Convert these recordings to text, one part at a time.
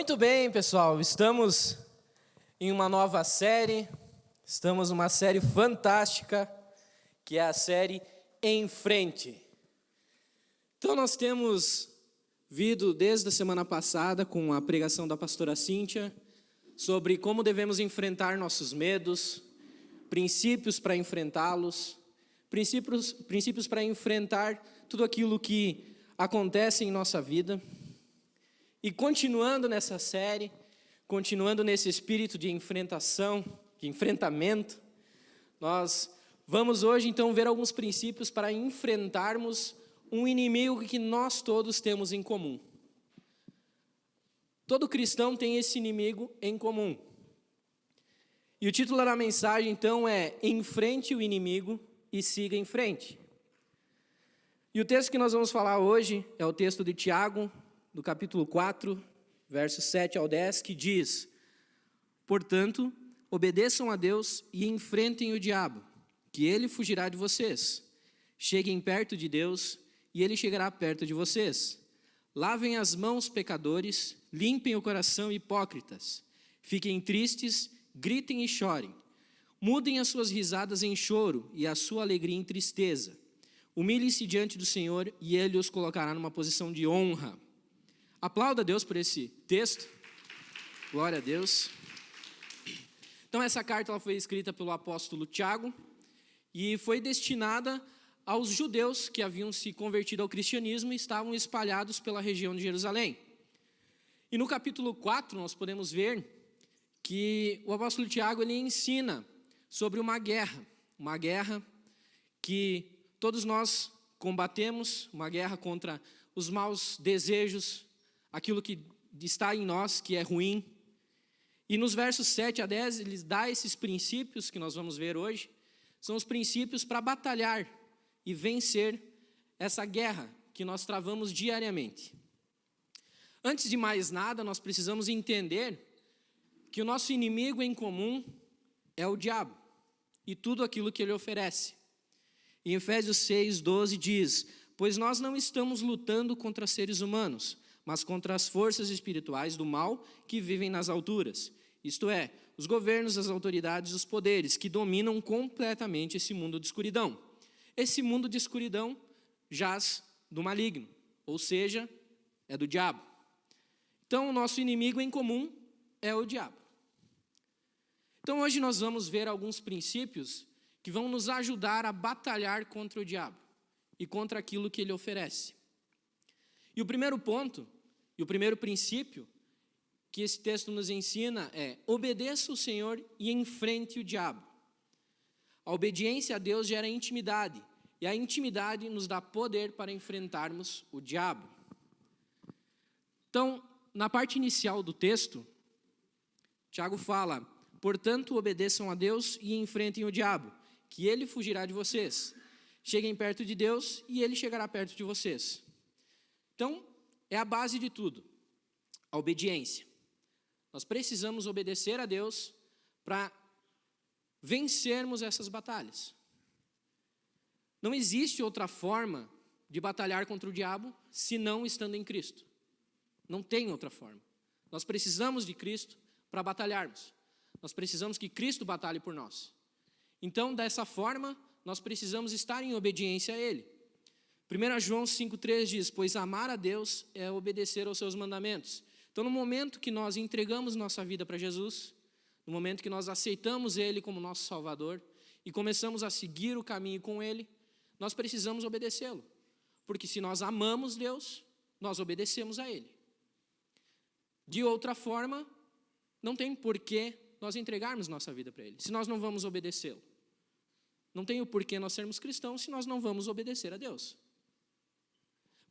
Muito bem, pessoal, estamos em uma nova série, estamos numa série fantástica, que é a série Em Frente. Então nós temos vindo desde a semana passada com a pregação da pastora Cíntia, sobre como devemos enfrentar nossos medos, princípios para enfrentá-los, princípios para enfrentar tudo aquilo que acontece em nossa vida. E continuando nessa série, continuando nesse espírito de enfrentação, de enfrentamento, nós vamos hoje então ver alguns princípios para enfrentarmos um inimigo que nós todos temos em comum. Todo cristão tem esse inimigo em comum. E o título da mensagem então é Enfrente o inimigo e siga em frente. E o texto que nós vamos falar hoje é o texto de Tiago, do capítulo 4, versos 7 ao 10, que diz: Portanto, obedeçam a Deus e enfrentem o diabo, que ele fugirá de vocês. Cheguem perto de Deus e ele chegará perto de vocês. Lavem as mãos, pecadores, limpem o coração, hipócritas. Fiquem tristes, gritem e chorem. Mudem as suas risadas em choro e a sua alegria em tristeza. Humilhem-se diante do Senhor e ele os colocará numa posição de honra. Aplauda a Deus por esse texto. Glória a Deus. Então essa carta ela foi escrita pelo apóstolo Tiago e foi destinada aos judeus que haviam se convertido ao cristianismo e estavam espalhados pela região de Jerusalém. E no capítulo 4 nós podemos ver que o apóstolo Tiago ele ensina sobre uma guerra que todos nós combatemos, uma guerra contra os maus desejos, aquilo que está em nós, que é ruim. E nos versos 7 a 10, ele dá esses princípios que nós vamos ver hoje, são os princípios para batalhar e vencer essa guerra que nós travamos diariamente. Antes de mais nada, nós precisamos entender que o nosso inimigo em comum é o diabo e tudo aquilo que ele oferece. Em Efésios 6:12 diz: Pois nós não estamos lutando contra seres humanos, mas contra as forças espirituais do mal que vivem nas alturas. Isto é, os governos, as autoridades, os poderes que dominam completamente esse mundo de escuridão. Esse mundo de escuridão jaz do maligno, ou seja, é do diabo. Então o nosso inimigo em comum é o diabo. Então hoje nós vamos ver alguns princípios que vão nos ajudar a batalhar contra o diabo e contra aquilo que ele oferece. E o primeiro ponto, e o primeiro princípio que esse texto nos ensina é: obedeça o Senhor e enfrente o diabo. A obediência a Deus gera intimidade, e a intimidade nos dá poder para enfrentarmos o diabo. Então, na parte inicial do texto, Tiago fala: portanto, obedeçam a Deus e enfrentem o diabo, que ele fugirá de vocês. Cheguem perto de Deus e ele chegará perto de vocês. Então, é a base de tudo, a obediência. Nós precisamos obedecer a Deus para vencermos essas batalhas. Não existe outra forma de batalhar contra o diabo senão estando em Cristo. Não tem outra forma. Nós precisamos de Cristo para batalharmos. Nós precisamos que Cristo batalhe por nós. Então, dessa forma, nós precisamos estar em obediência a Ele. 1 João 5,3 diz: Pois amar a Deus é obedecer aos seus mandamentos. Então, no momento que nós entregamos nossa vida para Jesus, no momento que nós aceitamos Ele como nosso Salvador e começamos a seguir o caminho com Ele, nós precisamos obedecê-lo. Porque se nós amamos Deus, nós obedecemos a Ele. De outra forma, não tem porquê nós entregarmos nossa vida para Ele, se nós não vamos obedecê-lo. Não tem o porquê nós sermos cristãos se nós não vamos obedecer a Deus.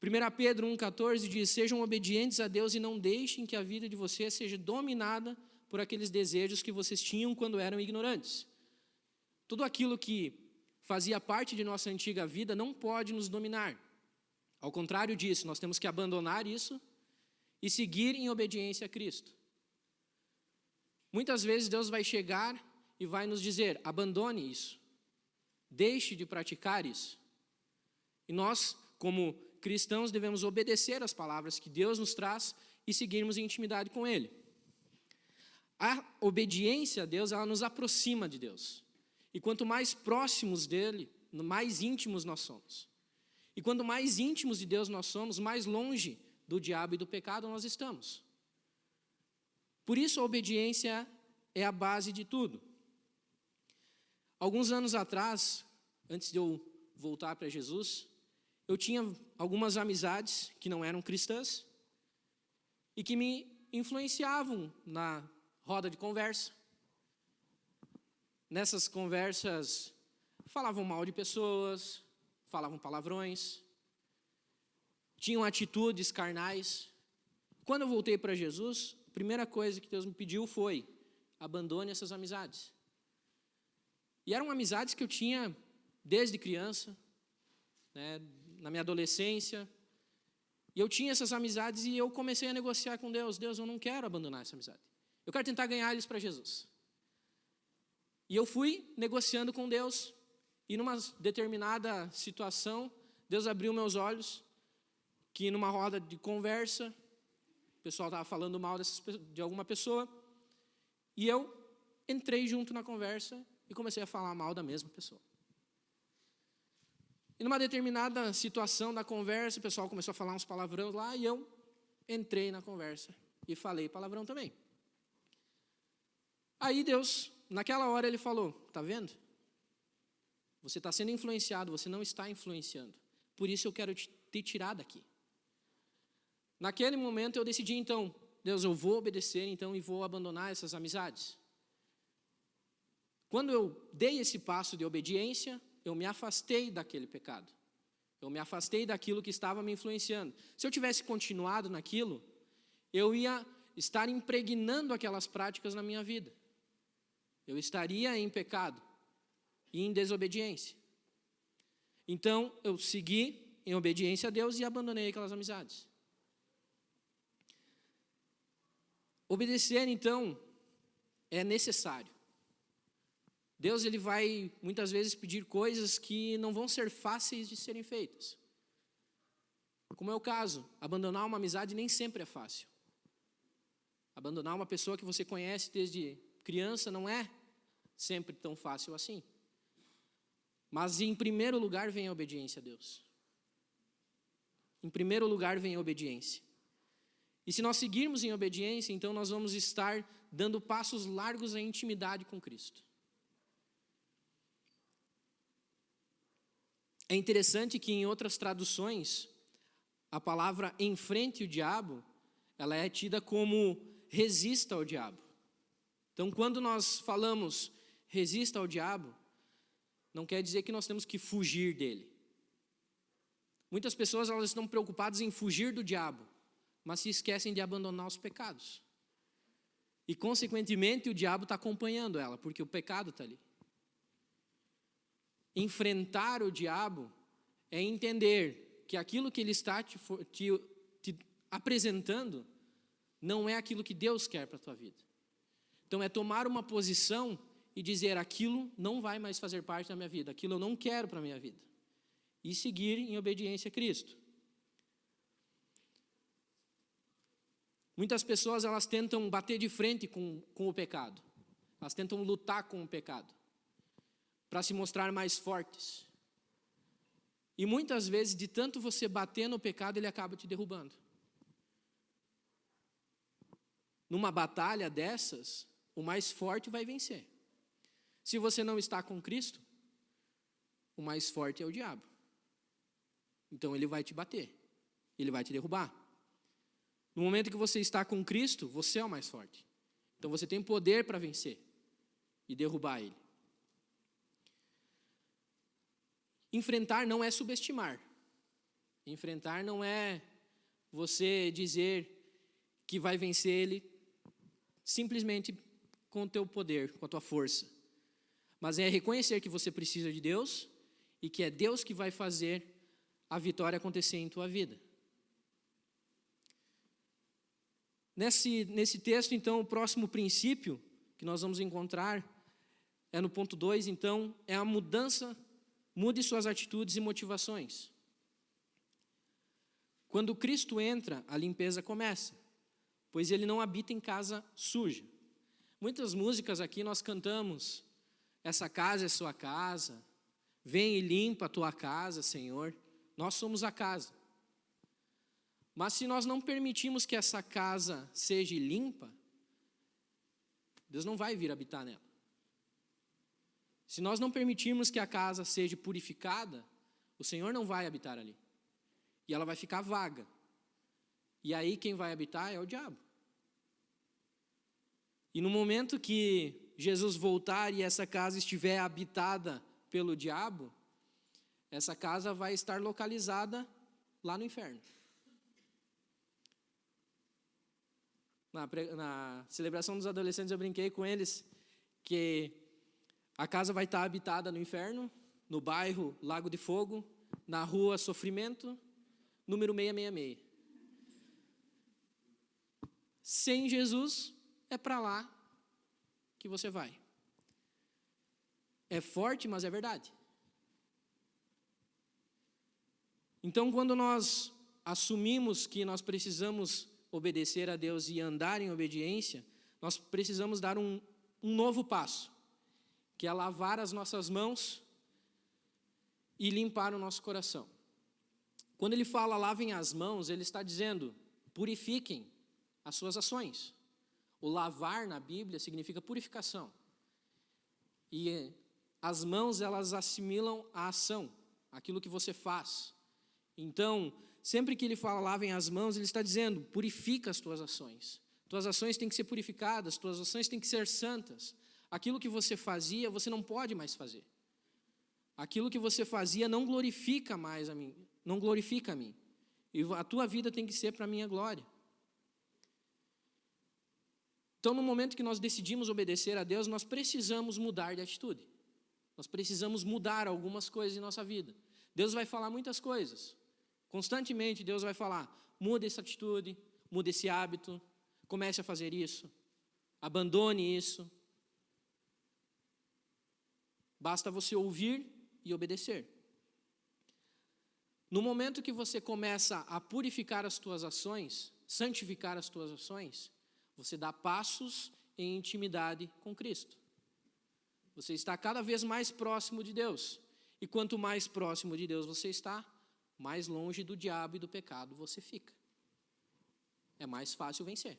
1 Pedro 1,14 diz: Sejam obedientes a Deus e não deixem que a vida de vocês seja dominada por aqueles desejos que vocês tinham quando eram ignorantes. Tudo aquilo que fazia parte de nossa antiga vida não pode nos dominar. Ao contrário disso, nós temos que abandonar isso e seguir em obediência a Cristo. Muitas vezes Deus vai chegar e vai nos dizer: abandone isso, deixe de praticar isso. E nós, como cristãos, devemos obedecer às palavras que Deus nos traz e seguirmos em intimidade com Ele. A obediência a Deus, ela nos aproxima de Deus. E quanto mais próximos dEle, mais íntimos nós somos. E quanto mais íntimos de Deus nós somos, mais longe do diabo e do pecado nós estamos. Por isso a obediência é a base de tudo. Alguns anos atrás, antes de eu voltar para Jesus, eu tinha algumas amizades que não eram cristãs e que me influenciavam na roda de conversa. Nessas conversas, falavam mal de pessoas, falavam palavrões, tinham atitudes carnais. Quando eu voltei para Jesus, a primeira coisa que Deus me pediu foi: abandone essas amizades. E eram amizades que eu tinha desde criança, né, na minha adolescência. E eu tinha essas amizades e eu comecei a negociar com Deus. Deus, eu não quero abandonar essa amizade. Eu quero tentar ganhar eles para Jesus. E eu fui negociando com Deus. E numa determinada situação, Deus abriu meus olhos, que numa roda de conversa, o pessoal estava falando mal de alguma pessoa, e eu entrei junto na conversa e comecei a falar mal da mesma pessoa. E numa determinada situação da conversa, o pessoal começou a falar uns palavrões lá, e eu entrei na conversa e falei palavrão também. Aí Deus, naquela hora, Ele falou: tá vendo? Você está sendo influenciado, você não está influenciando. Por isso eu quero te tirar daqui. Naquele momento eu decidi então: Deus, eu vou obedecer então e vou abandonar essas amizades. Quando eu dei esse passo de obediência, eu me afastei daquele pecado. Eu me afastei daquilo que estava me influenciando. Se eu tivesse continuado naquilo, eu ia estar impregnando aquelas práticas na minha vida. Eu estaria em pecado e em desobediência. Então, eu segui em obediência a Deus e abandonei aquelas amizades. Obedecer, então, é necessário. Deus, Ele vai muitas vezes pedir coisas que não vão ser fáceis de serem feitas. Como é o caso, abandonar uma amizade nem sempre é fácil. Abandonar uma pessoa que você conhece desde criança não é sempre tão fácil assim. Mas em primeiro lugar vem a obediência a Deus. Em primeiro lugar vem a obediência. E se nós seguirmos em obediência, então nós vamos estar dando passos largos em intimidade com Cristo. É interessante que em outras traduções, a palavra enfrente o diabo, ela é tida como resista ao diabo. Então, quando nós falamos resista ao diabo, não quer dizer que nós temos que fugir dele. Muitas pessoas, elas estão preocupadas em fugir do diabo, mas se esquecem de abandonar os pecados. E, consequentemente, o diabo está acompanhando ela, porque o pecado está ali. Enfrentar o diabo é entender que aquilo que ele está te apresentando não é aquilo que Deus quer para a tua vida. Então é tomar uma posição e dizer: aquilo não vai mais fazer parte da minha vida, aquilo eu não quero para a minha vida. E seguir em obediência a Cristo. Muitas pessoas, elas tentam bater de frente com o pecado. Elas tentam lutar com o pecado para se mostrar mais fortes. E muitas vezes, de tanto você bater no pecado, ele acaba te derrubando. Numa batalha dessas, o mais forte vai vencer. Se você não está com Cristo, o mais forte é o diabo. Então ele vai te bater, ele vai te derrubar. No momento que você está com Cristo, você é o mais forte. Então você tem poder para vencer e derrubar ele. Enfrentar não é subestimar. Enfrentar não é você dizer que vai vencer ele simplesmente com o teu poder, com a tua força. Mas é reconhecer que você precisa de Deus e que é Deus que vai fazer a vitória acontecer em tua vida. Nesse texto, então, o próximo princípio que nós vamos encontrar é no ponto 2, então, é a mudança. Mude suas atitudes e motivações. Quando Cristo entra, a limpeza começa. pois ele não habita em casa suja. Muitas músicas aqui nós cantamos, essa casa é sua casa, vem e limpa a tua casa, Senhor. Nós somos a casa. Mas se nós não permitirmos que essa casa seja limpa, Deus não vai vir habitar nela. Se nós não permitirmos que a casa seja purificada, o Senhor não vai habitar ali. E ela vai ficar vaga. E aí quem vai habitar é o diabo. E no momento que Jesus voltar e essa casa estiver habitada pelo diabo, essa casa vai estar localizada lá no inferno. Na celebração dos adolescentes eu brinquei com eles que a casa vai estar habitada no inferno, no bairro Lago de Fogo, na rua Sofrimento, número 666. Sem Jesus, é para lá que você vai. É forte, mas é verdade. Então, quando nós assumimos que nós precisamos obedecer a Deus e andar em obediência, nós precisamos dar um novo passo, que é lavar as nossas mãos e limpar o nosso coração. Quando ele fala lavem as mãos, ele está dizendo purifiquem as suas ações. O lavar na Bíblia significa purificação. E as mãos, elas assimilam a ação, aquilo que você faz. Então, sempre que ele fala lavem as mãos, ele está dizendo purifica as tuas ações. Tuas ações têm que ser purificadas, tuas ações têm que ser santas. Aquilo que você fazia, você não pode mais fazer. Aquilo que você fazia não glorifica mais a mim, não glorifica a mim. E a tua vida tem que ser para a minha glória. Então, no momento que nós decidimos obedecer a Deus, nós precisamos mudar de atitude. Nós precisamos mudar algumas coisas em nossa vida. Deus vai falar muitas coisas. Constantemente Deus vai falar, muda essa atitude, muda esse hábito, comece a fazer isso, abandone isso. Basta você ouvir e obedecer. No momento que você começa a purificar as tuas ações, santificar as tuas ações, você dá passos em intimidade com Cristo. Você está cada vez mais próximo de Deus. E quanto mais próximo de Deus você está, mais longe do diabo e do pecado você fica. É mais fácil vencer.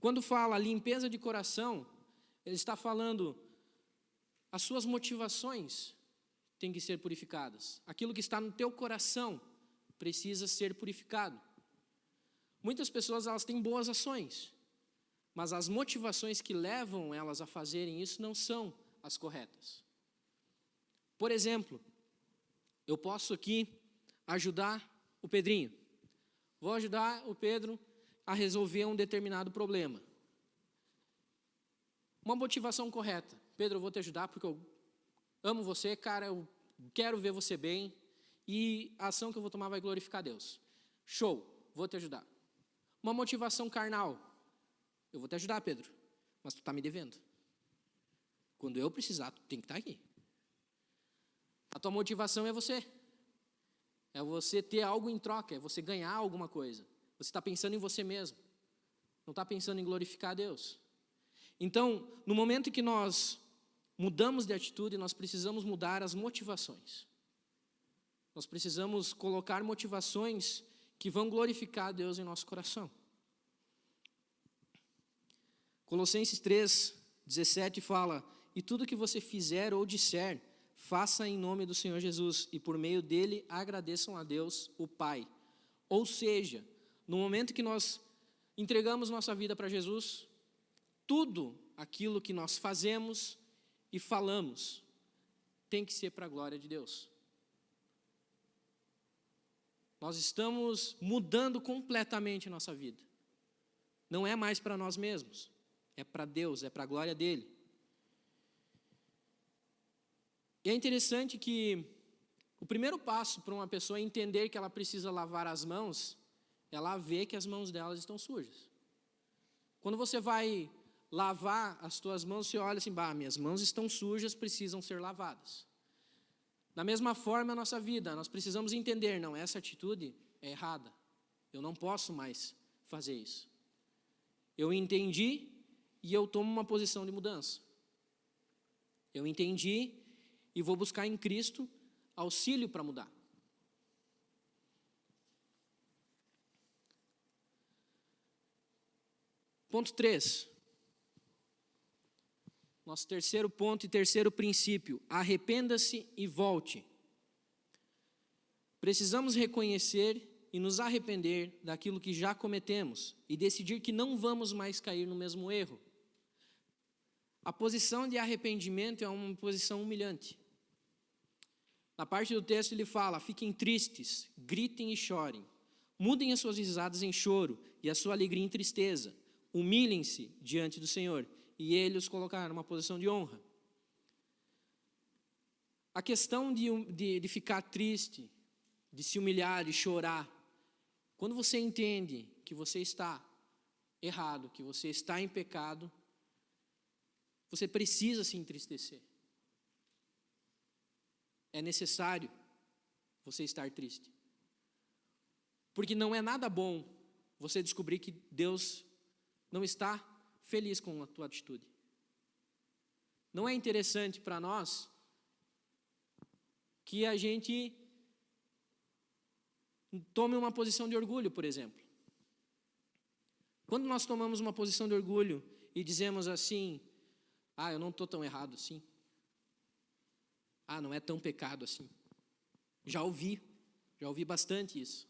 Quando fala limpeza de coração, ele está falando as suas motivações têm que ser purificadas. Aquilo que está no teu coração precisa ser purificado. Muitas pessoas elas têm boas ações, mas as motivações que levam elas a fazerem isso não são as corretas. Por exemplo, eu posso aqui ajudar o Pedrinho. Vou ajudar o Pedro a resolver um determinado problema. Uma motivação correta. Pedro, eu vou te ajudar porque eu amo você, cara, eu quero ver você bem e a ação que eu vou tomar vai glorificar Deus. Show, vou te ajudar. Uma motivação carnal. Eu vou te ajudar, Pedro, mas tu está me devendo. Quando eu precisar, tu tem que estar aqui. A tua motivação é você. É você ter algo em troca, é você ganhar alguma coisa. Você está pensando em você mesmo. Não está pensando em glorificar a Deus. Então, no momento que nós mudamos de atitude, nós precisamos mudar as motivações. Nós precisamos colocar motivações que vão glorificar a Deus em nosso coração. Colossenses 3:17 fala, e tudo que você fizer ou disser, faça em nome do Senhor Jesus, e por meio dele agradeçam a Deus, o Pai. Ou seja, no momento que nós entregamos nossa vida para Jesus, tudo aquilo que nós fazemos e falamos tem que ser para a glória de Deus. Nós estamos mudando completamente a nossa vida. Não é mais para nós mesmos, é para Deus, é para a glória dele. E é interessante que o primeiro passo para uma pessoa entender que ela precisa lavar as mãos, ela vê que as mãos delas estão sujas. Quando você vai lavar as tuas mãos, você olha assim, minhas mãos estão sujas, precisam ser lavadas. Da mesma forma, a nossa vida, nós precisamos entender, não, essa atitude é errada. Eu não posso mais fazer isso. Eu entendi e eu tomo uma posição de mudança. Eu entendi e vou buscar em Cristo auxílio para mudar. Ponto 3. Nosso terceiro ponto e terceiro princípio. Arrependa-se e volte. Precisamos reconhecer e nos arrepender daquilo que já cometemos e decidir que não vamos mais cair no mesmo erro. A posição de arrependimento é uma posição humilhante. Na parte do texto ele fala: fiquem tristes, gritem e chorem, mudem as suas risadas em choro e a sua alegria em tristeza, humilhem-se diante do Senhor e Ele os colocará numa posição de honra. A questão de ficar triste, de se humilhar, de chorar, quando você entende que você está errado, que você está em pecado, você precisa se entristecer. É necessário você estar triste. Porque não é nada bom você descobrir que Deus não está feliz com a tua atitude. Não é interessante para nós que a gente tome uma posição de orgulho, por exemplo. Quando nós tomamos uma posição de orgulho e dizemos assim: eu não estou tão errado assim. Não é tão pecado assim. Já ouvi bastante isso.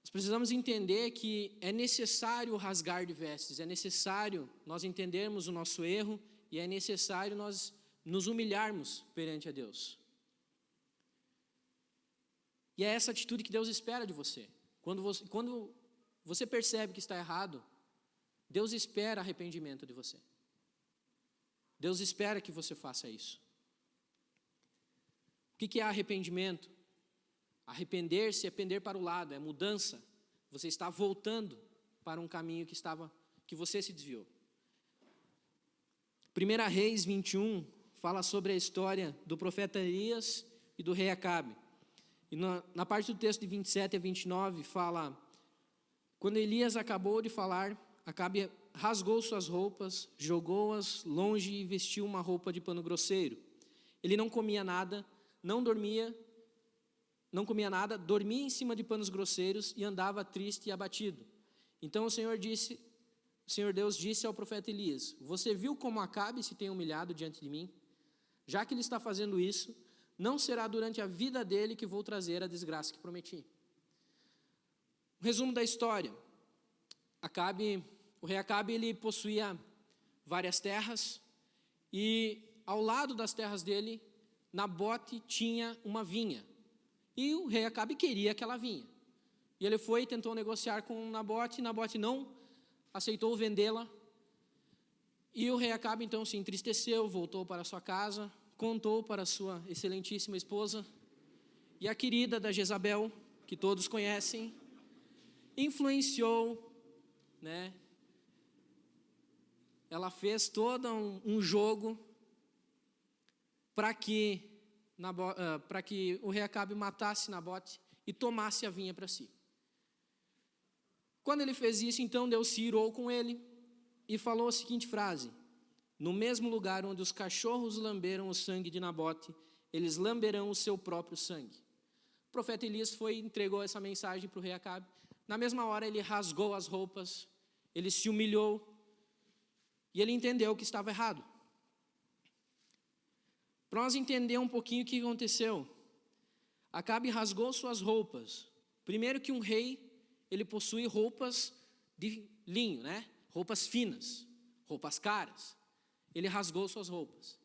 Nós precisamos entender que é necessário rasgar de vestes, é necessário nós entendermos o nosso erro e é necessário nós nos humilharmos perante a Deus. E é essa atitude que Deus espera de você. Quando você percebe que está errado, Deus espera arrependimento de você. Deus espera que você faça isso. O que é arrependimento? Arrepender-se é pender para o lado, é mudança. Você está voltando para um caminho que você se desviou. 1 Reis 21 fala sobre a história do profeta Elias e do rei Acabe. E na parte do texto de 27 a 29 fala: quando Elias acabou de falar, Acabe rasgou suas roupas, jogou-as longe e vestiu uma roupa de pano grosseiro. Ele não comia nada, dormia em cima de panos grosseiros e andava triste e abatido. Então o Senhor Deus disse ao profeta Elias: você viu como Acabe se tem humilhado diante de mim? Já que ele está fazendo isso, não será durante a vida dele que vou trazer a desgraça que prometi. Um resumo da história: o rei Acabe ele possuía várias terras e ao lado das terras dele, Nabote tinha uma vinha. E o rei Acabe queria aquela vinha. E ele foi e tentou negociar com Nabote, Nabote não aceitou vendê-la. E o rei Acabe então se entristeceu, voltou para sua casa, contou para sua excelentíssima esposa, e a querida da Jezabel, que todos conhecem, influenciou, ela fez todo um jogo para que o rei Acabe matasse Nabote e tomasse a vinha para si. Quando ele fez isso, então Deus se irou com ele e falou a seguinte frase: no mesmo lugar onde os cachorros lamberam o sangue de Nabote, eles lamberão o seu próprio sangue. O profeta Elias foi e entregou essa mensagem para o rei Acabe. Na mesma hora ele rasgou as roupas, ele se humilhou e ele entendeu que estava errado. Para nós entender um pouquinho o que aconteceu, Acabe rasgou suas roupas. Primeiro que um rei, ele possui roupas de linho, roupas finas, roupas caras. Ele rasgou suas roupas.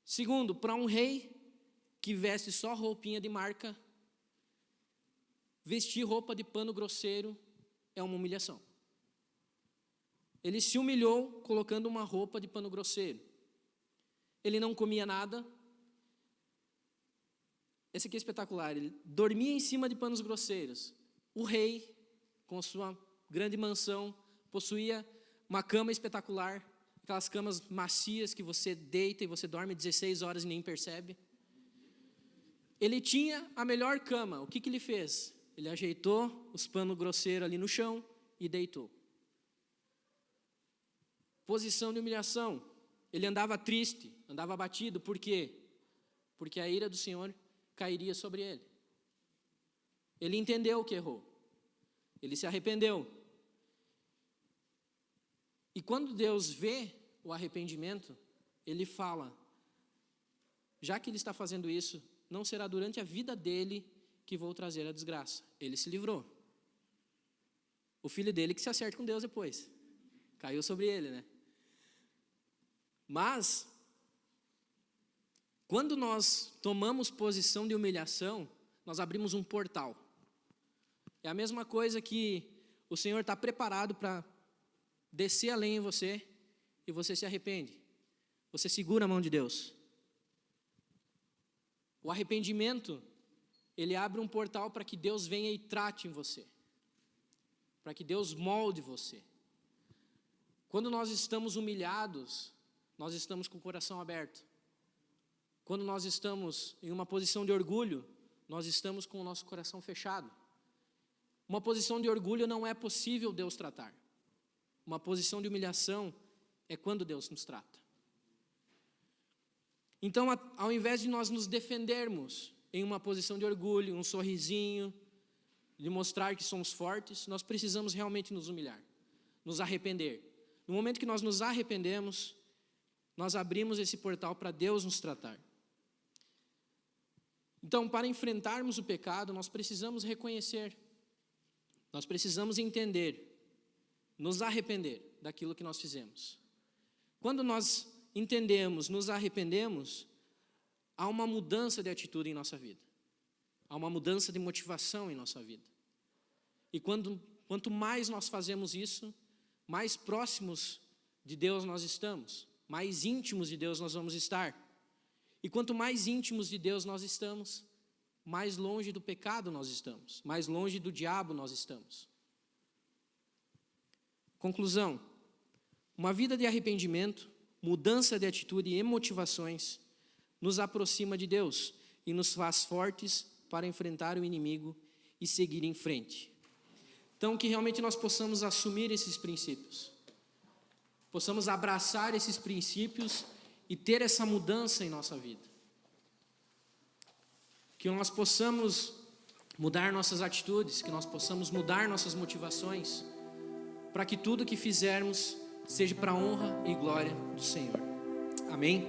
Segundo, para um rei que veste só roupinha de marca, vestir roupa de pano grosseiro é uma humilhação. Ele se humilhou colocando uma roupa de pano grosseiro. Ele não comia nada. Esse aqui é espetacular. Ele dormia em cima de panos grosseiros. O rei, com sua grande mansão, possuía uma cama espetacular, aquelas camas macias que você deita e você dorme 16 horas e nem percebe. Ele tinha a melhor cama. O que ele fez? Ele ajeitou os panos grosseiros ali no chão e deitou. Posição de humilhação. Ele andava triste, andava abatido. Por quê? Porque a ira do Senhor cairia sobre ele. Ele entendeu que errou. Ele se arrependeu. E quando Deus vê o arrependimento, Ele fala, já que ele está fazendo isso, não será durante a vida dele que vou trazer a desgraça. Ele se livrou. O filho dele que se acerte com Deus depois. Caiu sobre ele, né? Mas, quando nós tomamos posição de humilhação, nós abrimos um portal. É a mesma coisa que o Senhor está preparado para descer a lenha em você e você se arrepende. Você segura a mão de Deus. O arrependimento, ele abre um portal para que Deus venha e trate em você. Para que Deus molde você. Quando nós estamos humilhados, nós estamos com o coração aberto. Quando nós estamos em uma posição de orgulho, nós estamos com o nosso coração fechado. Uma posição de orgulho não é possível Deus tratar. Uma posição de humilhação é quando Deus nos trata. Então, ao invés de nós nos defendermos em uma posição de orgulho, um sorrisinho, de mostrar que somos fortes, nós precisamos realmente nos humilhar, nos arrepender. No momento que nós nos arrependemos, nós abrimos esse portal para Deus nos tratar. Então, para enfrentarmos o pecado, nós precisamos reconhecer, nós precisamos entender, nos arrepender daquilo que nós fizemos. Quando nós entendemos, nos arrependemos, há uma mudança de atitude em nossa vida. Há uma mudança de motivação em nossa vida. E quanto mais nós fazemos isso, mais próximos de Deus nós estamos, mais íntimos de Deus nós vamos estar. E quanto mais íntimos de Deus nós estamos, mais longe do pecado nós estamos, mais longe do diabo nós estamos. Conclusão: uma vida de arrependimento, mudança de atitude e motivações nos aproxima de Deus e nos faz fortes para enfrentar o inimigo e seguir em frente. Então, que realmente nós possamos assumir esses princípios, possamos abraçar esses princípios e ter essa mudança em nossa vida. Que nós possamos mudar nossas atitudes, que nós possamos mudar nossas motivações, para que tudo que fizermos seja para a honra e glória do Senhor. Amém?